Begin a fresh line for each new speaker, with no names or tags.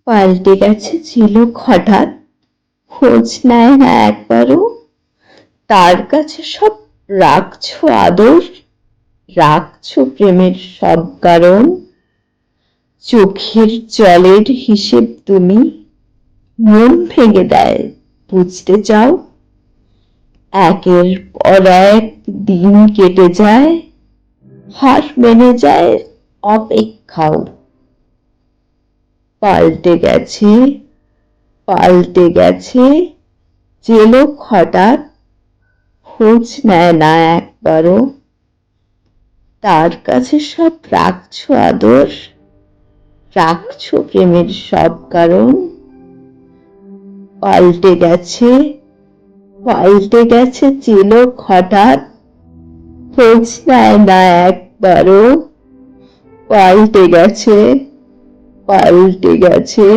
পাল্টে গেছে ঝিনুক হঠাৎ, খোঁজ নেয় না একবারও। তার কাছে সব রাখছো আদর, রাখছো প্রেমের সব কারণ। চোখের জলের হিসেব তুমি, মন ভেঙে দেয় বুঝতে চাও। একের পর এক দিন কেটে যায়, হার মেনে যায় অপেক্ষাও। পাল্টে গেছে, পাল্টে গেছে, যে লোক হঠাৎ খোঁজ নেয় না একবারও। তার কাছে সব রাখছো আদর, রাখছো প্রেমের সব কারণ। পাল্টে গেছে, পাল্টে গেছে যে লোক হঠাৎ খোঁজ নেয় না একবারও। পাল্টে গেছে, পাল্টে গেছে।